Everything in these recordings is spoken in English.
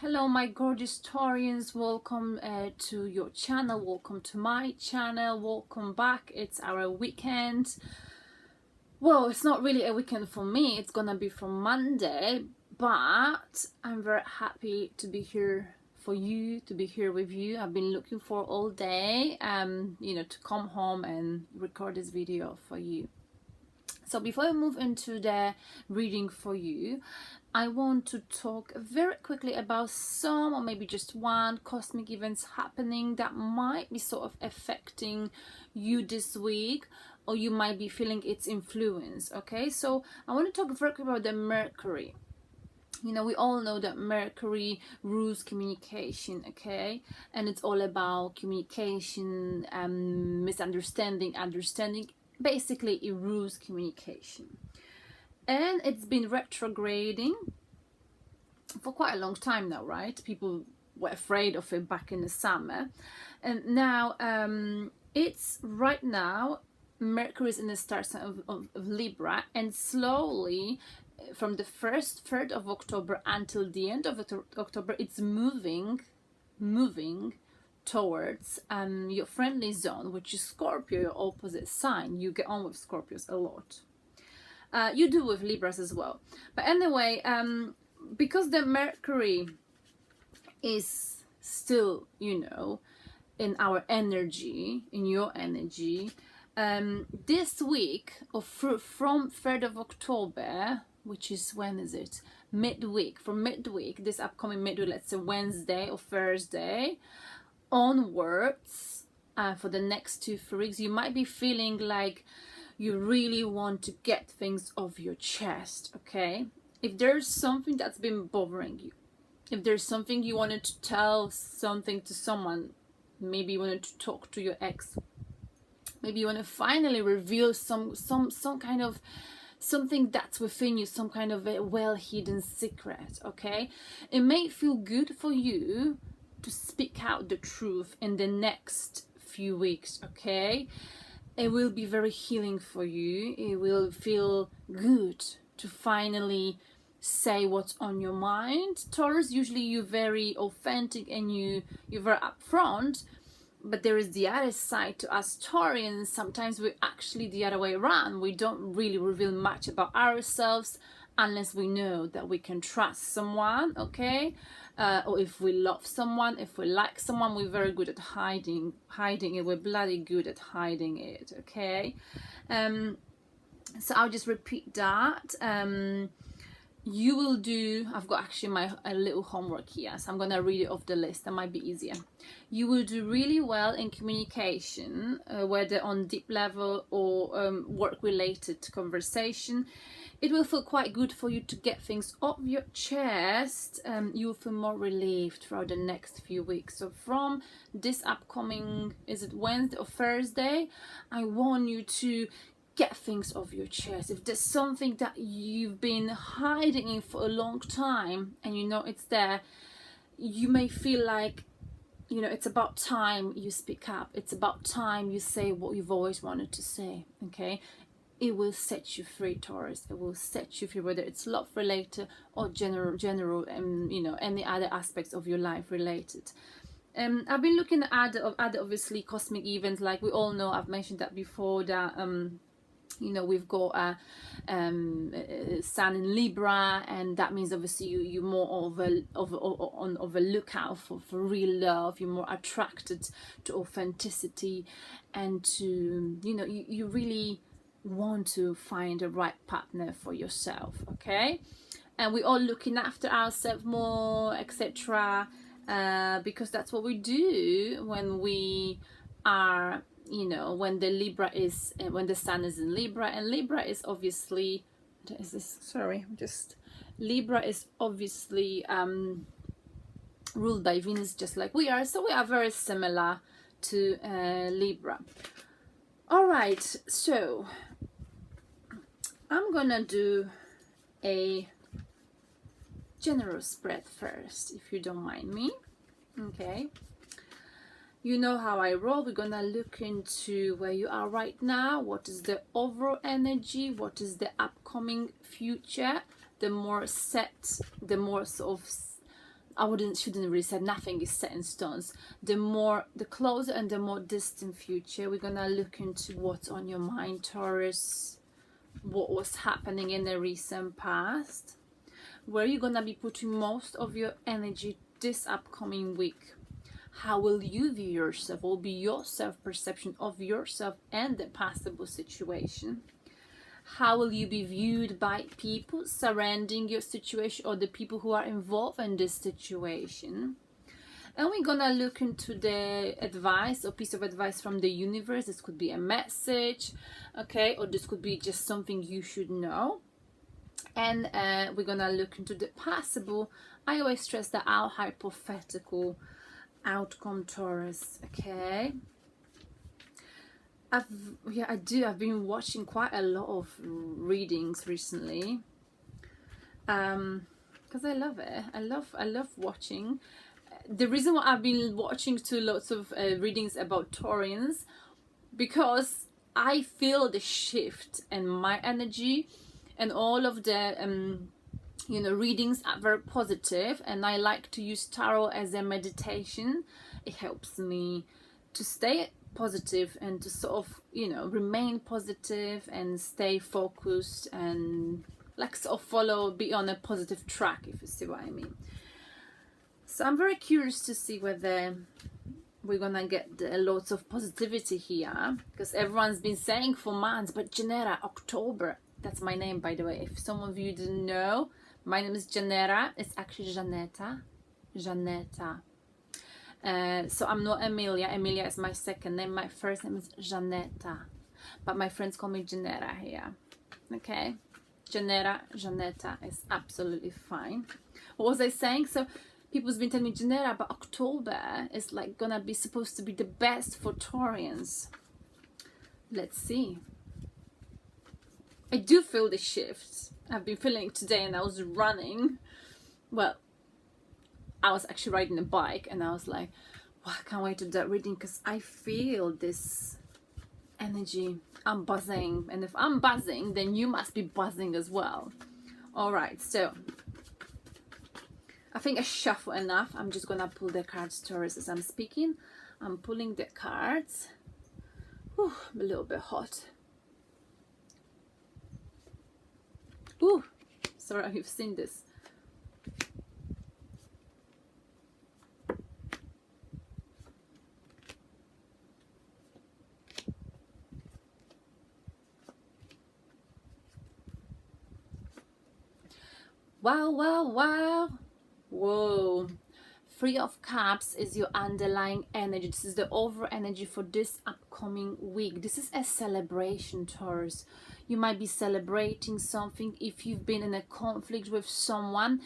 Hello my gorgeous Taurians, welcome to your channel, welcome to my channel, welcome back. It's our weekend. Well, it's not really a weekend for me, it's gonna be from Monday, but I'm very happy to be here for you, to be here with you. I've been looking for all day, to come home and record this video for you. So before I move into the reading for you, I want to talk very quickly about some or maybe just one cosmic events happening that might be sort of affecting you this week, or you might be feeling its influence. Okay, so I want to talk very quickly about the Mercury. We all know that Mercury rules communication, okay? And it's all about communication, misunderstanding, understanding. Basically, it rules communication. And it's been retrograding for quite a long time now, right? People were afraid of it back in the summer. And now, it's right now, Mercury is in the star sign of Libra, and slowly, from the 3rd of October until the end of October, it's moving towards your friendly zone, which is Scorpio, your opposite sign. You get on with Scorpios a lot. You do with Libras as well. But anyway, because the Mercury is still, in our energy, in your energy, this week from 3rd of October, which is, when is it? Midweek. From midweek, this upcoming midweek, let's say Wednesday or Thursday onwards, for the next 2-3 weeks, you might be feeling like you really want to get things off your chest, okay? If there's something that's been bothering you, if there's something you wanted to tell something to someone, maybe you wanted to talk to your ex, maybe you want to finally reveal some kind of something that's within you, some kind of a well-hidden secret, okay? It may feel good for you to speak out the truth in the next few weeks, okay? It will be very healing for you. It will feel good to finally say what's on your mind. Taurus, usually you're very authentic and you're very upfront, but there is the other side to us Taurians. Sometimes we're actually the other way around. We don't really reveal much about ourselves unless we know that we can trust someone, okay? Or if we love someone, if we like someone, we're very good at hiding it. We're bloody good at hiding it, okay? So I'll just repeat that. You will do, I've got actually a little homework here, so I'm gonna read it off the list. That might be easier. You will do really well in communication, whether on deep level or work-related conversation. It will feel quite good for you to get things off your chest. You'll feel more relieved throughout the next few weeks. So from this upcoming, is it Wednesday or Thursday, I want you to get things off your chest. If there's something that you've been hiding in for a long time and you know it's there, you may feel like, it's about time you speak up. It's about time you say what you've always wanted to say, okay? It will set you free, Taurus. It will set you free, whether it's love related or general, any other aspects of your life related. I've been looking at other obviously cosmic events. Like we all know, I've mentioned that before, that we've got a sun in Libra, and that means obviously you're more of a lookout for real love. You're more attracted to authenticity, and to you really want to find the right partner for yourself, okay? And we're all looking after ourselves more, etc., because that's what we do when we are, when the sun is in Libra. And Libra is obviously, Libra is obviously ruled by Venus, just like we are, so we are very similar to Libra. All right, so I'm gonna do a general spread first, if you don't mind me, okay? You know how I roll. We're gonna look into where you are right now, what is the overall energy, what is the upcoming future, the more set, the more sort of shouldn't really say nothing is set in stones. The closer and the more distant future, we're gonna look into what's on your mind, Taurus, what was happening in the recent past, where you're gonna be putting most of your energy this upcoming week. How will you view yourself? What will be your self-perception of yourself and the possible situation? How will you be viewed by people surrounding your situation or the people who are involved in this situation? And we're gonna look into the advice or piece of advice from the universe. This could be a message, okay, or this could be just something you should know. And we're gonna look into the possible, I always stress that our hypothetical outcome, Taurus, okay? I've been watching quite a lot of readings recently, because I love it. I love watching. The reason why I've been watching lots of readings about Taurians, because I feel the shift in my energy, and all of the readings are very positive, and I like to use tarot as a meditation. It helps me to stay positive and to sort of remain positive and stay focused and like sort of be on a positive track, if you see what I mean. So I'm very curious to see whether we're gonna get lots of positivity here, because everyone's been saying for months, but Janera, October, that's my name, by the way, if some of you didn't know, my name is Janera. It's actually Janetta. So I'm not Emilia. Emilia is my second name. My first name is Janetta, but my friends call me Janera here. Okay, Janera, Janetta is absolutely fine. What was I saying? So people's been telling me, Janera, but October is like gonna be supposed to be the best for Taurians. Let's see. I do feel the shift. I've been feeling it today, and I was running. Well, I was actually riding a bike, and I was like, wow, I can't wait to do that reading, because I feel this energy. I'm buzzing, and if I'm buzzing, then you must be buzzing as well. All right, so I think I shuffle enough. I'm just gonna pull the cards, Taurus, as I'm speaking. I'm pulling the cards. Whew, I'm a little bit hot. Ooh, sorry, you've seen this. Wow, wow, wow. Whoa. Three of Cups is your underlying energy. This is the overall energy for this upcoming week. This is a celebration, Taurus. You might be celebrating something. If you've been in a conflict with someone,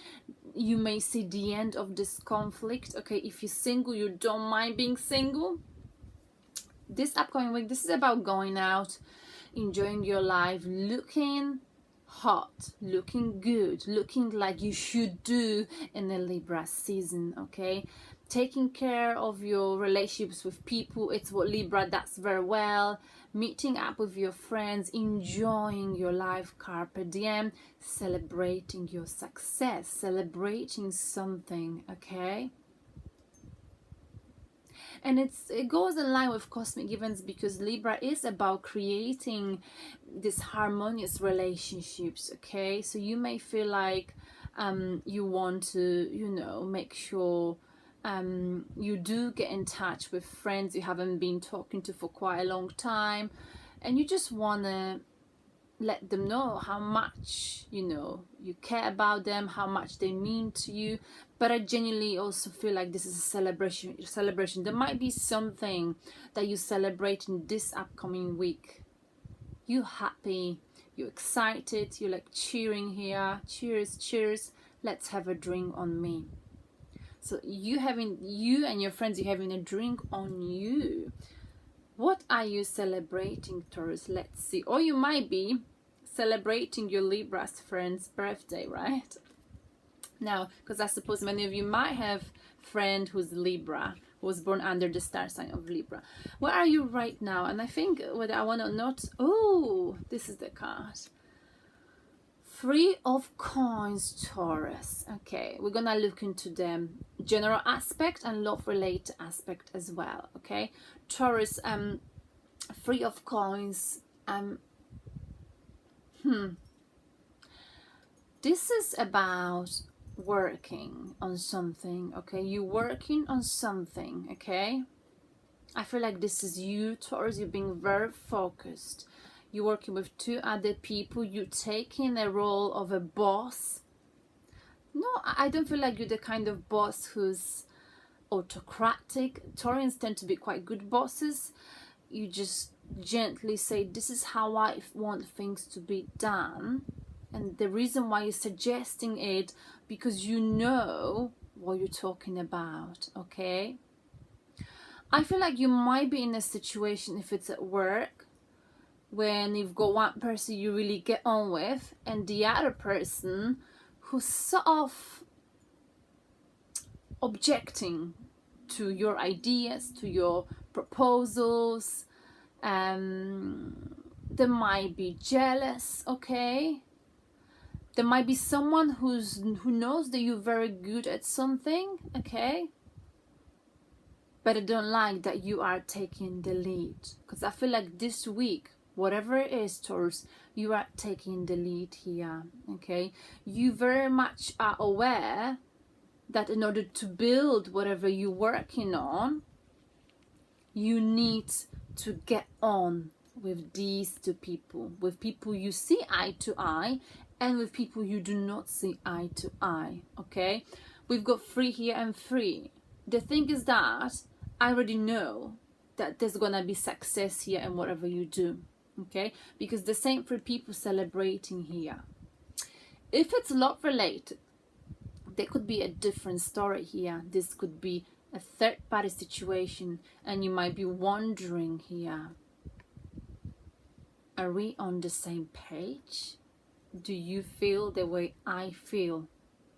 you may see the end of this conflict. Okay, if you're single, you don't mind being single. This upcoming week, this is about going out, enjoying your life, looking hot, looking good, looking like you should do in the Libra season, okay? Taking care of your relationships with people, it's what Libra does very well. Meeting up with your friends, enjoying your life, carpe diem, celebrating your success, celebrating something, okay? And it goes in line with cosmic events, because Libra is about creating these harmonious relationships, okay? So you may feel like you want to, make sure you do get in touch with friends you haven't been talking to for quite a long time, and you just want to let them know how much you care about them, how much they mean to you. But I genuinely also feel like this is a celebration. There might be something that you celebrate in this upcoming week. You happy, you excited, you're like cheering here, cheers, cheers, let's have a drink on me. So you and your friends, you're having a drink on you. What are you celebrating, Taurus? Let's see. Or you might be celebrating your Libra's friend's birthday, right? Now, because I suppose many of you might have a friend who's Libra, who was born under the star sign of Libra. Where are you right now? And I think whether I want to not... Oh, this is the card. Three of Coins, Taurus. Okay, we're gonna look into the general aspect and love related aspect as well. Okay, Taurus, Three of Coins. This is about working on something. Okay, you working on something. Okay, I feel like this is you, Taurus. You're being very focused. You're working with two other people. You're taking a role of a boss. No, I don't feel like you're the kind of boss who's autocratic. Taurians tend to be quite good bosses. You just gently say, this is how I want things to be done. And the reason why you're suggesting it, because you know what you're talking about, okay? I feel like you might be in a situation, if it's at work, when you've got one person you really get on with and the other person who's sort of objecting to your ideas, to your proposals. They might be jealous, okay? There might be someone who knows that you're very good at something, okay? But I don't like that you are taking the lead, because I feel like this week, whatever it is, Taurus, you are taking the lead here, okay? You very much are aware that in order to build whatever you're working on, you need to get on with these two people, with people you see eye to eye and with people you do not see eye to eye, okay? We've got 3 here and 3. The thing is that I already know that there's gonna be success here in whatever you do, okay? Because the same 3 people celebrating here. If it's love related, there could be a different story here. This could be a third party situation, and you might be wondering here, are we on the same page? Do you feel the way I feel?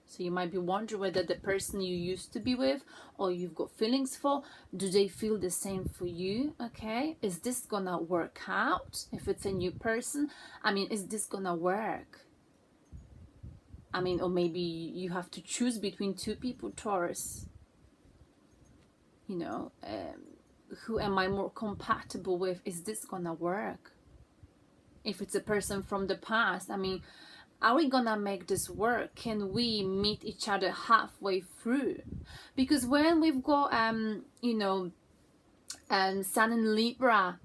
So you might be wondering whether the person you used to be with or you've got feelings for, do they feel the same for you? Okay, is this gonna work out? If it's a new person, I mean, is this gonna work? I mean, or maybe you have to choose between 2 people, Taurus. You know, who am I more compatible with? Is this gonna work? If it's a person from the past, I mean, are we gonna make this work? Can we meet each other halfway through? Because when we've got you know, Sun in Libra,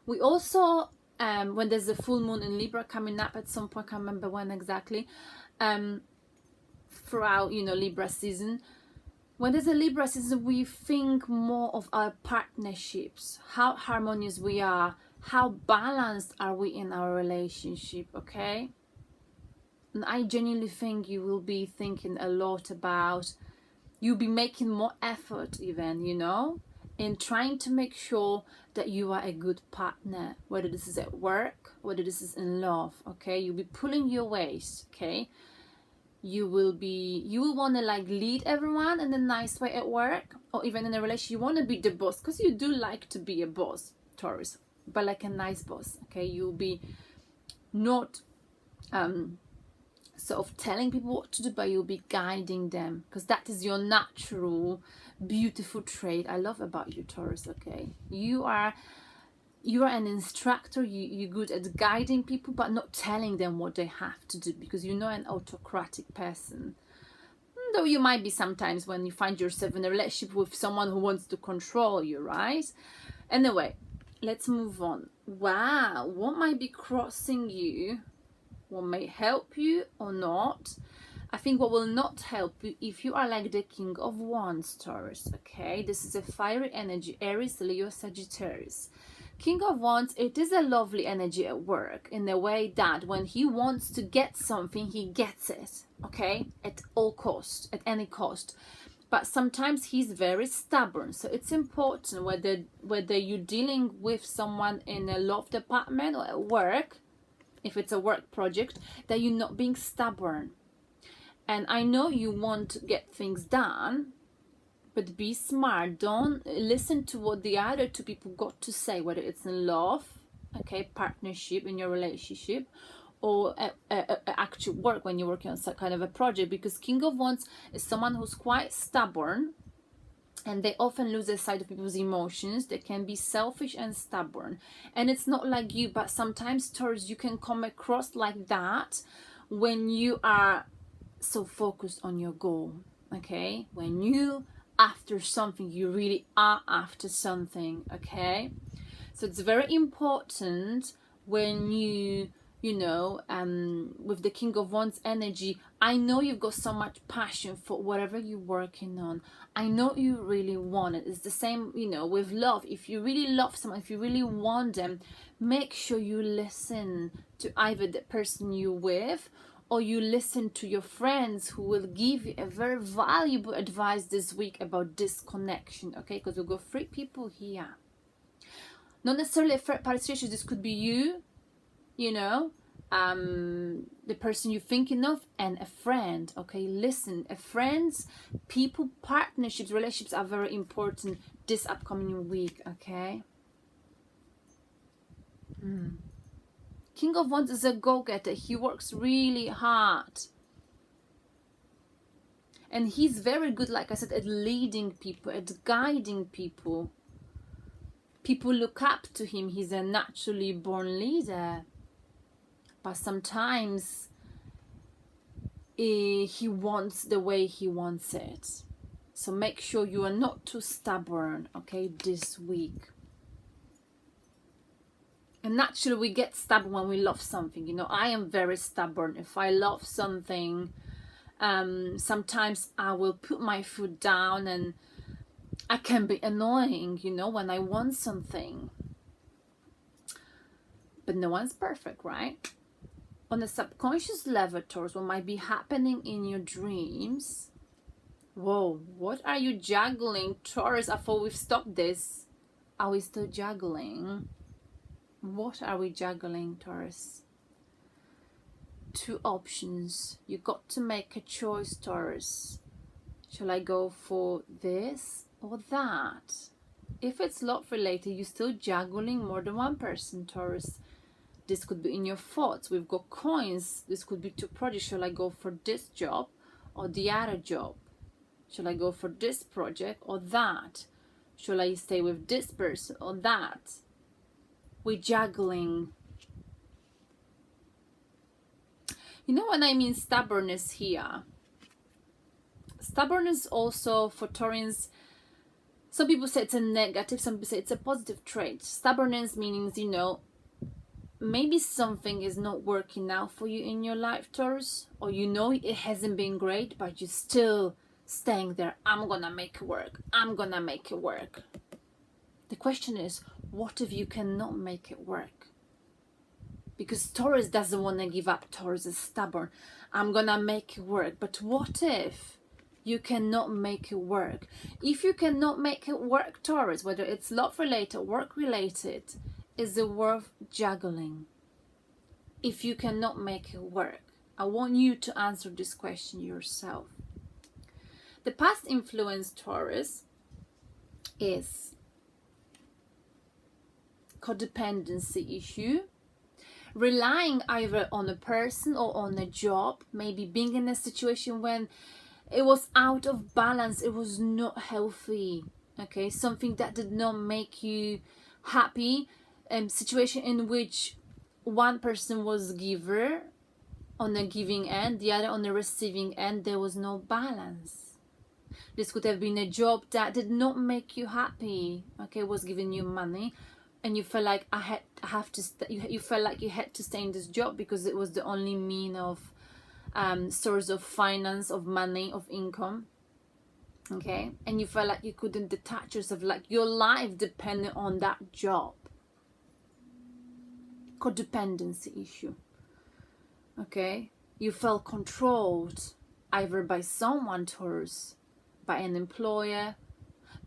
we also when there's a full moon in Libra coming up at some point, I can't remember when exactly, throughout, you know, Libra season, when there's a Libra season, we think more of our partnerships, how harmonious we are, how balanced are we in our relationship, okay? And I genuinely think you will be thinking a lot about, you'll be making more effort even, you know, in trying to make sure that you are a good partner, whether this is at work, whether this is in love, okay? You'll be pulling your weight, okay? You will want to like lead everyone in a nice way at work, or even in a relationship. You want to be the boss, because you do like to be a boss, Taurus, but like a nice boss, okay? You'll be not sort of telling people what to do, but you'll be guiding them, because that is your natural beautiful trait I love about you, Taurus, okay? You are an instructor. You're good at guiding people, but not telling them what they have to do, because you're not an autocratic person. Though you might be sometimes when you find yourself in a relationship with someone who wants to control you, right? Anyway, let's move on. Wow, what might be crossing you? What may help you or not? I think what will not help you, if you are like the King of Wands, Taurus, okay? This is a fiery energy, Aries, Leo, Sagittarius. King of Wands, it is a lovely energy at work, in the way that when he wants to get something, he gets it, okay? At all cost, at any cost. But sometimes he's very stubborn, so it's important whether you're dealing with someone in a love department or at work, if it's a work project, that you're not being stubborn. And I know you want to get things done, but be smart. Don't listen to what the other 2 people got to say, whether it's in love, okay, partnership, in your relationship, or actual work, when you're working on some kind of a project, because King of Wands is someone who's quite stubborn, and they often lose their sight of people's emotions. They can be selfish and stubborn, and it's not like you, but sometimes, Taurus, you can come across like that when you are so focused on your goal. Okay, when you after something, you really are after something. Okay, so it's very important when you know, with the King of Wands energy, I know you've got so much passion for whatever you're working on. I know you really want it. It's the same, you know, with love. If you really love someone, if you really want them, make sure you listen to either the person you're with, or you listen to your friends who will give you a very valuable advice this week about this connection. Okay, because we've got 3 people here. Not necessarily a third party situation. This could be you know, the person you're thinking of, and a friend. Okay, listen, a friends, people, partnerships, relationships are very important this upcoming week. Okay. King of Wands is a go-getter. He works really hard, and he's very good, like I said, at leading people, at guiding people. People look up to him. He's a naturally born leader. But sometimes he wants the way he wants it. So make sure you are not too stubborn, okay, this week. And naturally we get stubborn when we love something. You know, I am very stubborn. If I love something, sometimes I will put my foot down, and I can be annoying, you know, when I want something. But no one's perfect, right? On a subconscious level, Taurus, what might be happening in your dreams. Whoa, what are you juggling, Taurus? I thought we've stopped this. Are we still juggling? What are we juggling, Taurus? 2 options. You got to make a choice, Taurus. Shall I go for this or that? If it's love related, you're still juggling more than one person, Taurus. This could be in your thoughts. We've got coins. This could be 2 projects. Shall I go for this job or the other job? Shall I go for this project or that? Shall I stay with this person or that? We're juggling. You know what I mean? Stubbornness here. Stubbornness also for Taurians. Some people say it's a negative. Some people say it's a positive trait. Stubbornness means, you know, maybe something is not working out for you in your life, Taurus, or you know it hasn't been great, but you're still staying there. I'm gonna make it work. I'm gonna make it work. The question is, what if you cannot make it work? Because Taurus doesn't want to give up. Taurus is stubborn. I'm gonna make it work. But what if you cannot make it work? If you cannot make it work, Taurus, whether it's love related, work related, is it worth juggling? If you cannot make it work, I want you to answer this question yourself. The past influence, Taurus, is codependency issue, relying either on a person or on a job, maybe being in a situation when it was out of balance, it was not healthy, okay, something that did not make you happy. Situation in which one person was giver on the giving end, the other on the receiving end, there was no balance. This could have been a job that did not make you happy, okay, was giving you money, and you felt like you felt like you had to stay in this job because it was the only mean of source of finance, of money, of income, okay, and you felt like you couldn't detach yourself, like your life depended on that job. Codependency issue, okay, you felt controlled either by someone, Taurus, by an employer,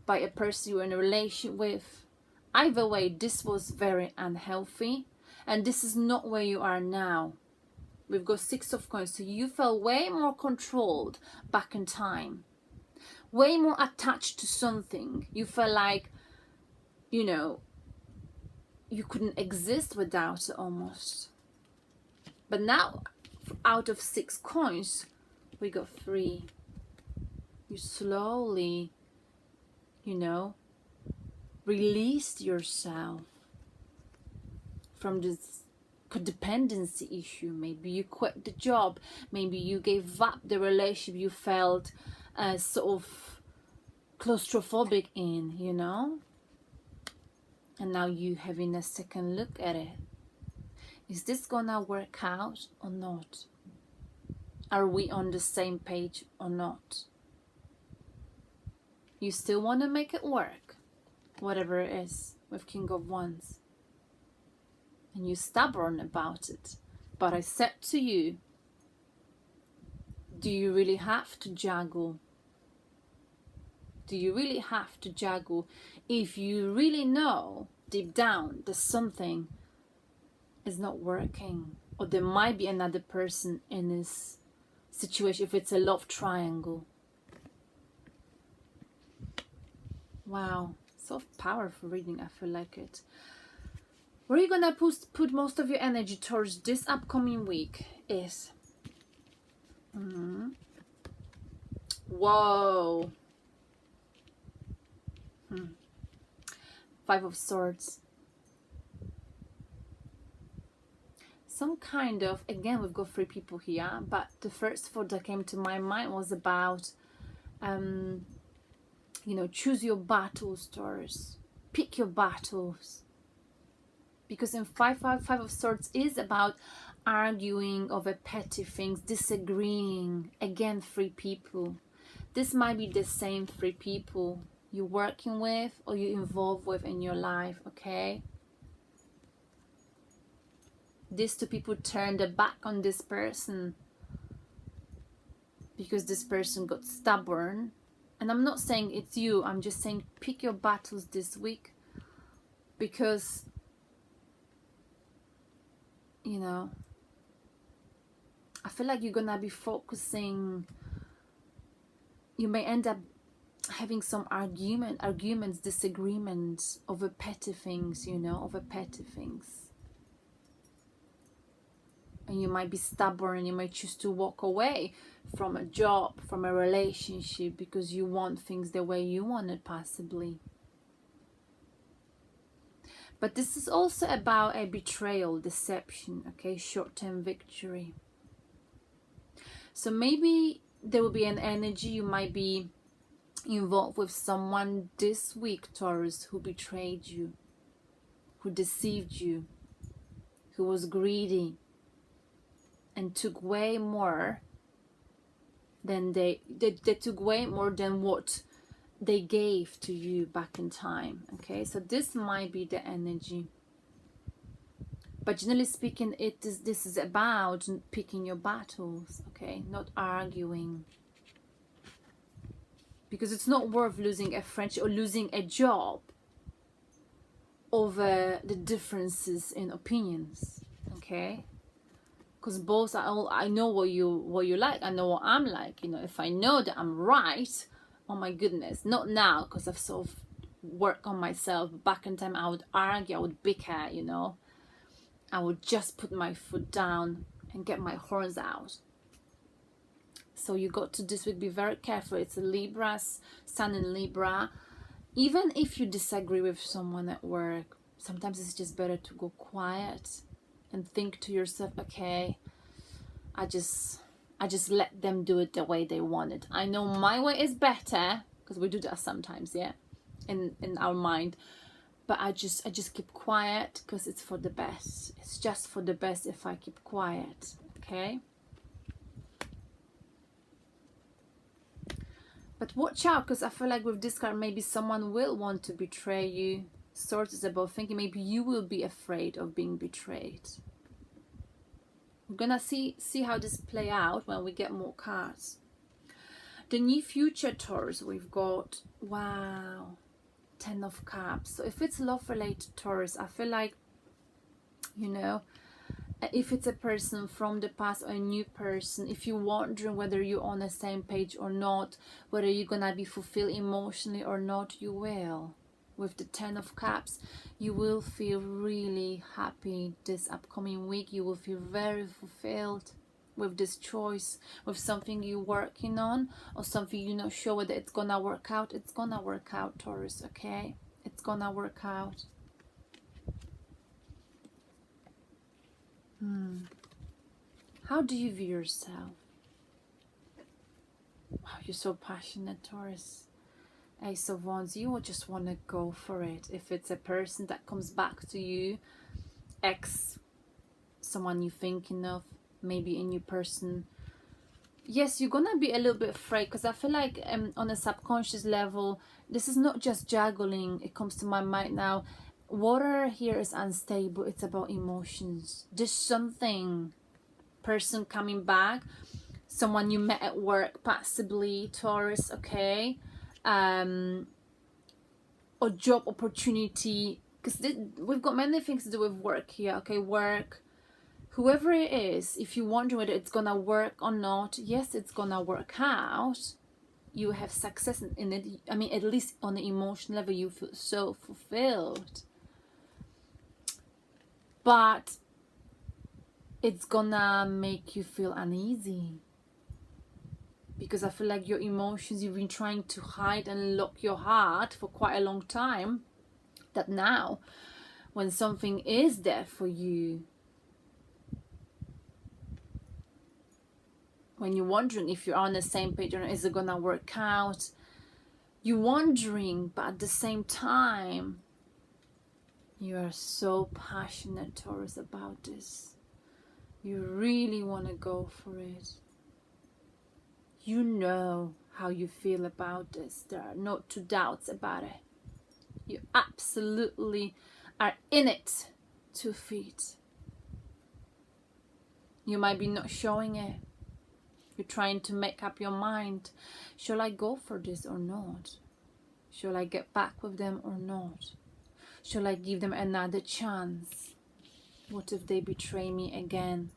by a person you were in a relationship with. Either way, this was very unhealthy, and this is not where you are now. We've got 6 of coins, so you felt way more controlled back in time, way more attached to something. You felt like, you know, you couldn't exist without it almost. But now, out of 6 coins, we got 3. You slowly, you know, released yourself from this codependency issue. Maybe you quit the job, maybe you gave up the relationship you felt sort of claustrophobic in, you know, and now you having a second look at it. Is this gonna work out or not? Are we on the same page or not? You still want to make it work, whatever it is, with King of Wands, and you're stubborn about it. But I said to you, do you really have to juggle? Do you really have to juggle if you really know deep down that something is not working, or there might be another person in this situation if it's a love triangle? Wow, so powerful reading. I feel like it. Where you're gonna put most of your energy towards this upcoming week is whoa. 5 of Swords. Some kind of, again, we've got 3 people here, but the first thought that came to my mind was about you know, choose your battles, Taurus. Pick your battles. Because in 5 of Swords is about arguing over petty things, disagreeing. Again, 3 people. This might be the same 3 people you're working with or you're involved with in your life, okay? These 2 people turned their back on this person because this person got stubborn. And I'm not saying it's you, I'm just saying pick your battles this week, because, you know, I feel like you're gonna be focusing, you may end up having some arguments, disagreements over petty things, you know, over petty things. And you might be stubborn, you might choose to walk away from a job, from a relationship, because you want things the way you want it, possibly. But this is also about a betrayal, deception, okay, short-term victory. So maybe there will be an energy, you might be involved with someone this week, Taurus, who betrayed you, who deceived you, who was greedy and took way more than they took way more than what they gave to you back in time. Okay, so this might be the energy, but generally speaking, this is about picking your battles, okay, not arguing, because it's not worth losing a friendship or losing a job over the differences in opinions, okay? Because both are all, I know what you like, I know what I'm like, you know. If I know that I'm right, oh my goodness, not now because I've sort of worked on myself. Back in time I would argue, I would bicker, you know. I would just put my foot down and get my horns out. So you got to this week be very careful. It's a Libra, Sun in Libra. Even if you disagree with someone at work, sometimes it's just better to go quiet and think to yourself, okay, I just let them do it the way they want it. I know my way is better, because we do that sometimes, yeah, in our mind. But I just keep quiet because it's for the best. It's just for the best if I keep quiet, okay? But watch out, because I feel like with this card, maybe someone will want to betray you. Swords is about thinking maybe you will be afraid of being betrayed. We're gonna see how this play out when we get more cards. The near future, Taurus, we've got, wow, 10 of Cups. So if it's love related, Taurus, I feel like, you know, if it's a person from the past or a new person, if you're wondering whether you're on the same page or not, whether you're gonna be fulfilled emotionally or not, you will. with the 10 of Cups. You will feel really happy this upcoming week. You will feel very fulfilled with this choice, with something you're working on, or something you're not sure whether it's gonna work out. It's gonna work out, Taurus, okay? It's gonna work out. How do you view yourself? Wow, you're so passionate, Taurus. Ace of Wands, you will just want to go for it. If it's a person that comes back to you, someone you're thinking of, maybe a new person, yes, you're gonna be a little bit afraid, because I feel like on a subconscious level, this is not just juggling. It comes to my mind now. Water here is unstable. It's about emotions. There's something, person coming back, someone you met at work, possibly, Taurus, okay? Or job opportunity, because we've got many things to do with work here, okay? Work, whoever it is, if you wonder whether it's gonna work or not, yes, it's gonna work out. You have success in it. I mean, at least on the emotional level, you feel so fulfilled. But it's gonna make you feel uneasy, because I feel like your emotions, you've been trying to hide and lock your heart for quite a long time, that now when something is there for you, when you're wondering if you're on the same page or not, is it gonna work out, you're wondering, but at the same time you are so passionate, Taurus, about this. You really want to go for it. You know how you feel about this. There are no two doubts about it. You absolutely are in it 2 feet. You might be not showing it. You're trying to make up your mind. Shall I go for this or not? Shall I get back with them or not? Shall I give them another chance? What if they betray me again?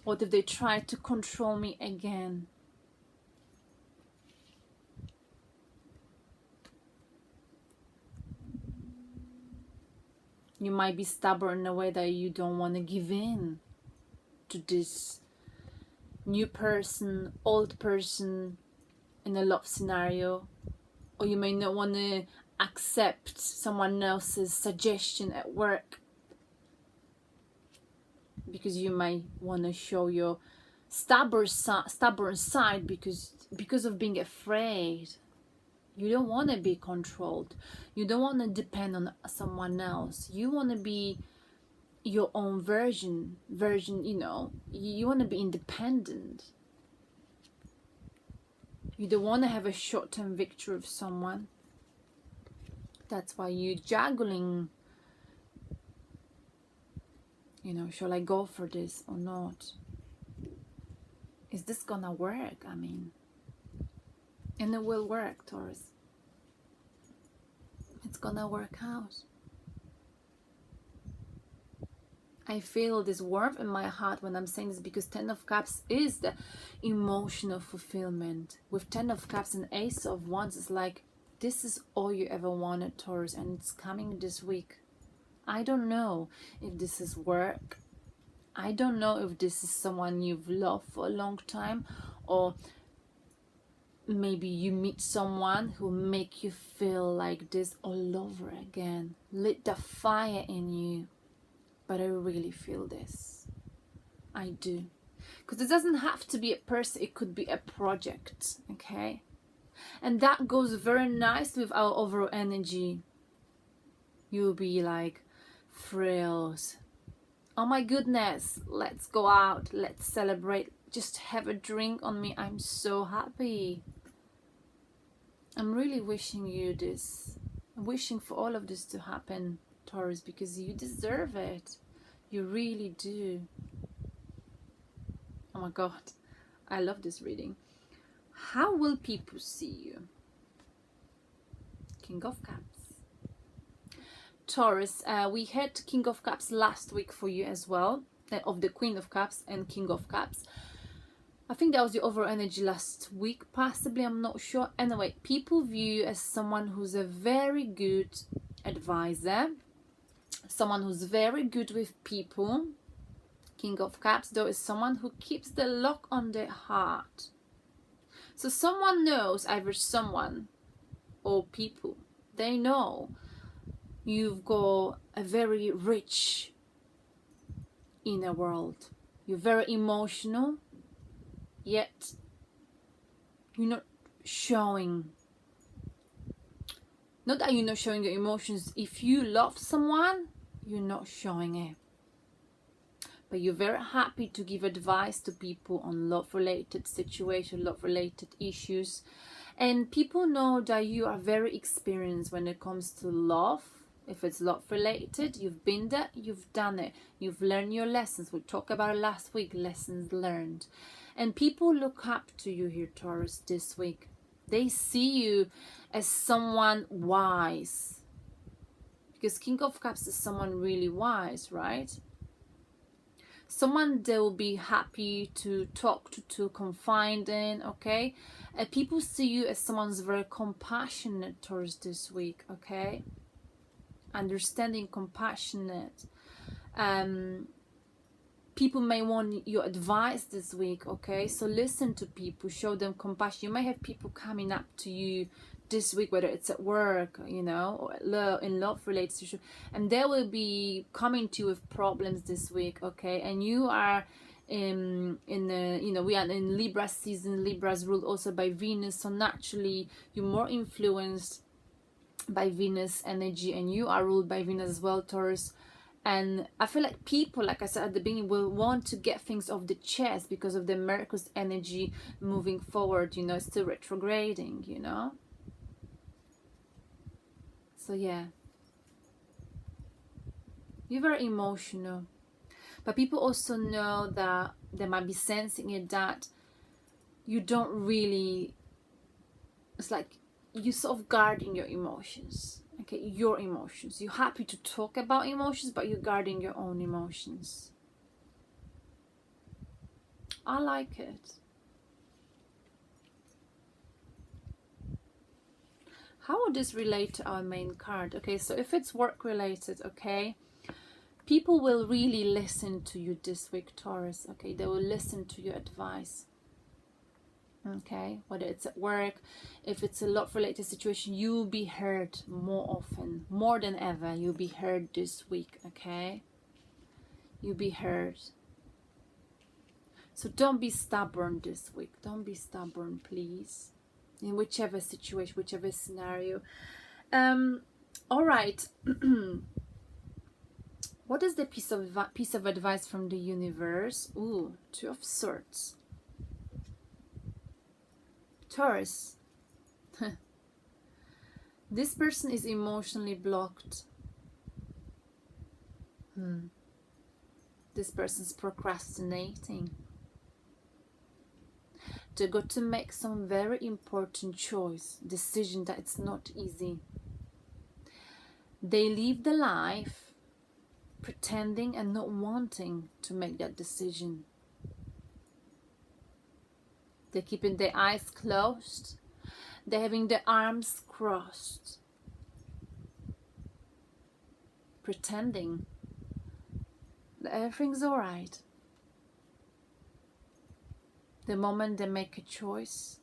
What if they try to control me again? You might be stubborn in a way that you don't want to give in to this new person, old person in a love scenario. Or you may not want to accept someone else's suggestion at work, because you might want to show your stubborn side because of being afraid. You don't want to be controlled. You don't want to depend on someone else. You want to be your own version, you know. You want to be independent. You don't want to have a short-term victory with someone. That's why you're juggling. You know, shall I go for this or not? Is this gonna work? I mean, and it will work, Taurus. It's gonna work out. I feel this warmth in my heart when I'm saying this, because 10 of Cups is the emotional fulfillment. With 10 of Cups and Ace of Wands, it's like, this is all you ever wanted, Taurus, and it's coming this week. I don't know if this is work. I don't know if this is someone you've loved for a long time, or maybe you meet someone who make you feel like this all over again. Lit the fire in you. But I really feel this. I do. Because it doesn't have to be a person, it could be a project, okay? And that goes very nice with our overall energy. You'll be like thrilled. Oh my goodness, let's go out, let's celebrate, just have a drink on me, I'm so happy. I'm really wishing you this. I'm wishing for all of this to happen, Taurus, because you deserve it. You really do. Oh my God, I love this reading. How will people see you? King of Cups. Taurus, we had King of Cups last week for you as well, of the Queen of Cups and King of Cups. I think that was the overall energy last week, possibly, I'm not sure. Anyway, people view you as someone who's a very good advisor, someone who's very good with people. King of Cups, though, is someone who keeps the lock on their heart. So someone knows, either someone or people, they know you've got a very rich inner world. You're very emotional, yet you're not showing. Not that you're not showing your emotions. If you love someone, you're not showing it. But you're very happy to give advice to people on love-related situations, love-related issues. And people know that you are very experienced when it comes to love. If it's love-related, you've been there, you've done it. You've learned your lessons. We talked about it last week, lessons learned. And people look up to you here, Taurus, this week. They see you as someone wise. Because King of Cups is someone really wise, right? Someone they will be happy to talk to confide in, okay? And people see you as someone who's very compassionate towards this week, okay? Understanding, compassionate. People may want your advice this week, okay? So listen to people, show them compassion. You may have people coming up to you this week, whether it's at work, you know, or in love related situation, and they will be coming to you with problems this week, okay? And you are in you know, we are in Libra season. Libra's ruled also by Venus, so naturally you're more influenced by Venus energy, and you are ruled by Venus as well, Taurus. And I feel like people, like I said at the beginning, will want to get things off the chest because of the Mercur's energy moving forward, you know, still retrograding, you know. So yeah, you're very emotional, but people also know that they might be sensing it, that you don't really, it's like you sort of guarding your emotions, okay? Your emotions. You're happy to talk about emotions, but you're guarding your own emotions. I like it. How would this relate to our main card? Okay, so if it's work related, okay, people will really listen to you this week, Taurus, okay? They will listen to your advice, okay? Whether it's at work, if it's a love related situation, you'll be heard more often, more than ever. You'll be heard this week, okay? You'll be heard. So don't be stubborn this week. Don't be stubborn, please. In whichever situation, whichever scenario. All right. What is the piece of advice from the universe? Ooh, Two of Swords. Taurus. This person is emotionally blocked. This person's procrastinating. They got to make some very important decision that it's not easy. They live the life pretending and not wanting to make that decision. They're keeping their eyes closed. They're having their arms crossed. Pretending that everything's alright. The moment they make a choice,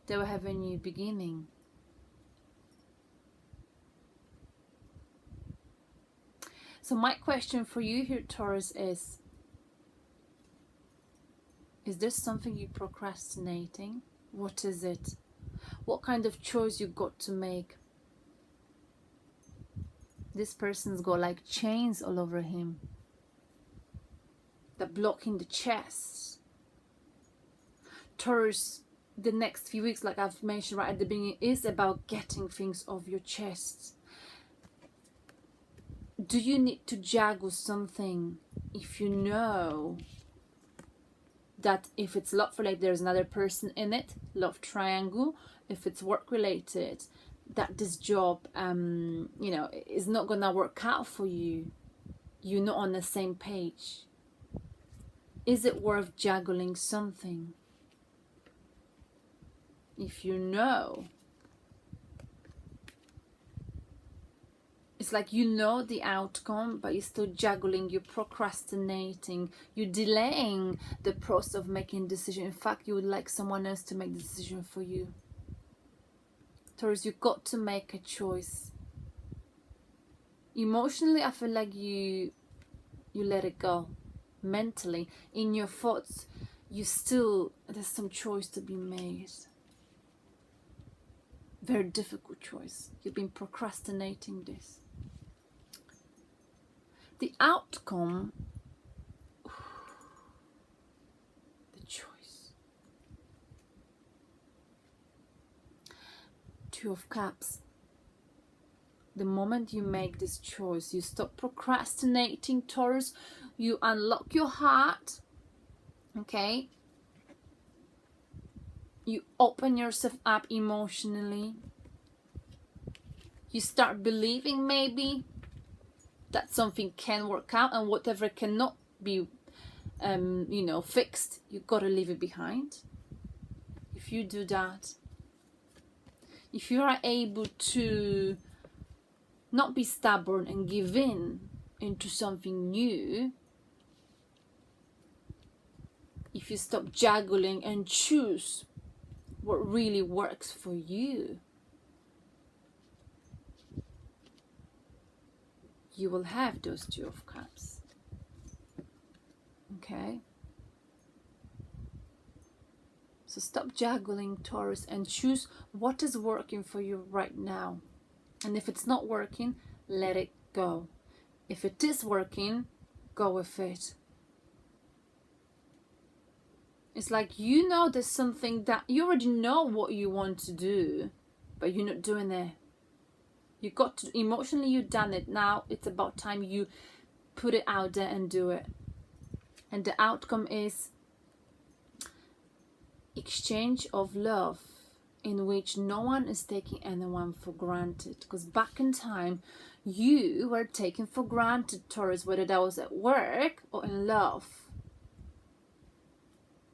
they will have a new beginning. So my question for you here, Taurus, is there something you're procrastinating? What is it? What kind of choice you got to make? This person's got like chains all over him. They're blocking the chest. Taurus, the next few weeks, like I've mentioned right at the beginning, is about getting things off your chest. Do you need to juggle something if you know that if it's love related, there's another person in it, love triangle? If it's work related, that this job, you know, is not gonna work out for you. You're not on the same page. Is it worth juggling something? if you know. It's like you know the outcome, but you're still juggling, you're procrastinating, you're delaying the process of making a decision. In fact, you would like someone else to make the decision for you. Taurus, you've got to make a choice. Emotionally, I feel like you let it go. Mentally, in your thoughts, there's some choice to be made. Very difficult choice. You've been procrastinating this. The outcome, the choice. Two of Cups. The moment you make this choice, you stop procrastinating, Taurus. You unlock your heart, okay? You open yourself up emotionally. You start believing maybe that something can work out, and whatever cannot be, fixed, you gotta leave it behind. If you do that, if you are able to not be stubborn and give in into something new, if you stop juggling and choose what really works for you, you will have those Two of Cups. Okay? So stop juggling, Taurus, and choose what is working for you right now. And if it's not working, let it go. If it is working, go with it. It's like there's something that you already know what you want to do, but you're not doing it. You got to, emotionally, you've done it. Now it's about time you put it out there and do it. And the outcome is exchange of love, in which no one is taking anyone for granted. Because back in time, you were taken for granted, Taurus, whether that was at work or in love.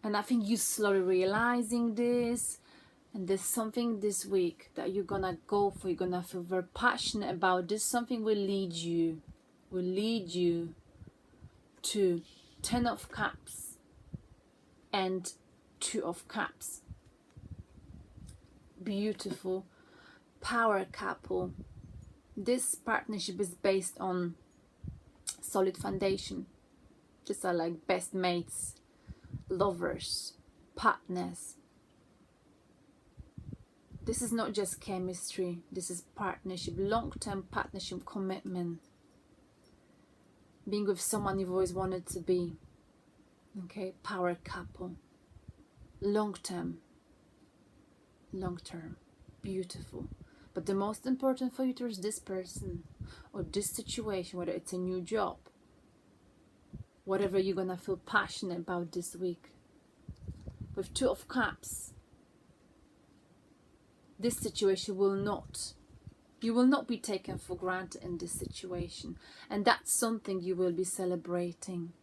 And I think you're slowly realizing this. And there's something this week that you're gonna go for. You're gonna feel very passionate about this. Something will lead you to 10 of Cups and 2 of Cups. Beautiful power couple. This partnership is based on solid foundation. Just are like best mates, lovers, partners. This is not just chemistry. This is partnership, long-term partnership, commitment. Being with someone you've always wanted to be. Okay, power couple. Long-term, beautiful. But the most important for you is this person or this situation, whether it's a new job, whatever you're gonna feel passionate about this week. With 2 of Cups, this situation you will not be taken for granted in this situation, and that's something you will be celebrating.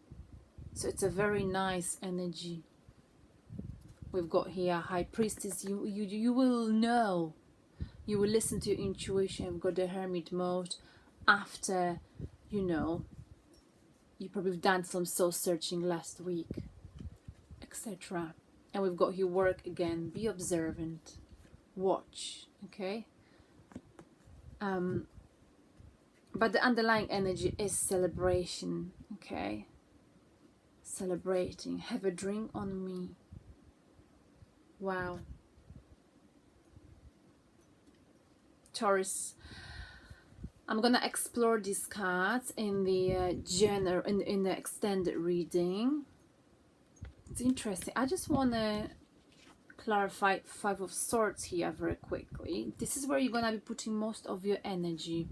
So it's a very nice energy. We've got here High Priestess. You will know. You will listen to your intuition. We've got the Hermit mode. After, you probably done some soul searching last week, etc. And we've got your work again. Be observant. Watch. Okay. But the underlying energy is celebration. Okay. Celebrating. Have a drink on me. Wow. Taurus, I'm gonna explore these cards in the in the extended reading. It's interesting. I just wanna clarify 5 of Swords here very quickly. This is where you're gonna be putting most of your energy.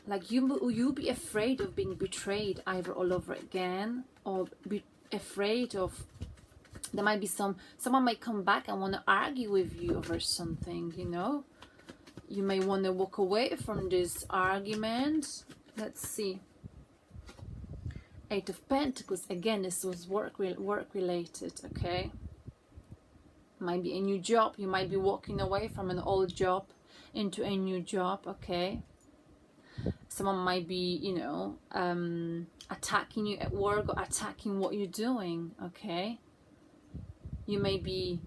Like you'll be afraid of being betrayed either all over again, or be afraid of there might be someone might come back and want to argue with you over something, You may want to walk away from this argument. Let's see. 8 of Pentacles. Again, this was work related, okay? Might be a new job. You might be walking away from an old job into a new job. Okay. Someone might be, you know, attacking you at work or attacking what you're doing. Okay. You may be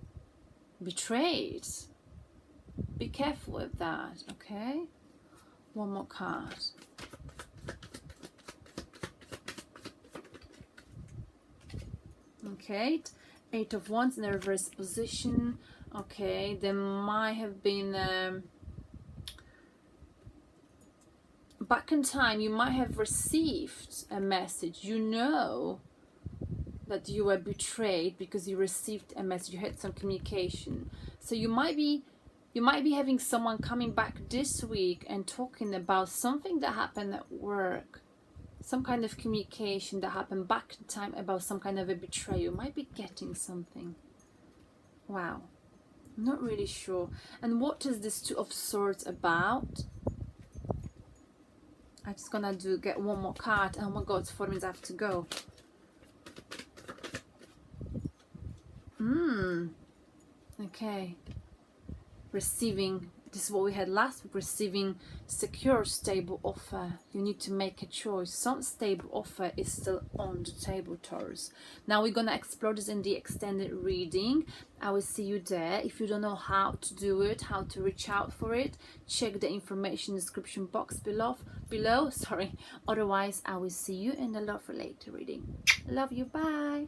betrayed. Be careful with that. Okay. One more card. Okay, 8 of Wands in the reverse position. Okay, there might have been back in time, you might have received a message. You know that you were betrayed because you received a message. You had some communication. So you might be having someone coming back this week and talking about something that happened at work. Some kind of communication that happened back in time about some kind of a betrayal. You might be getting something. Wow. I'm not really sure. And what is this Two of Swords about? I'm just gonna get one more card. Oh my god, 4 minutes I have to go. Okay. Receiving, this is what we had last week, receiving secure, stable offer. You need to make a choice. Some stable offer is still on the table, Taurus. Now we're going to explore this in the extended reading. I will see you there. If you don't know how to do it, how to reach out for it, check the information description box below. Otherwise, I will see you in the Love for Later reading. Love you. Bye.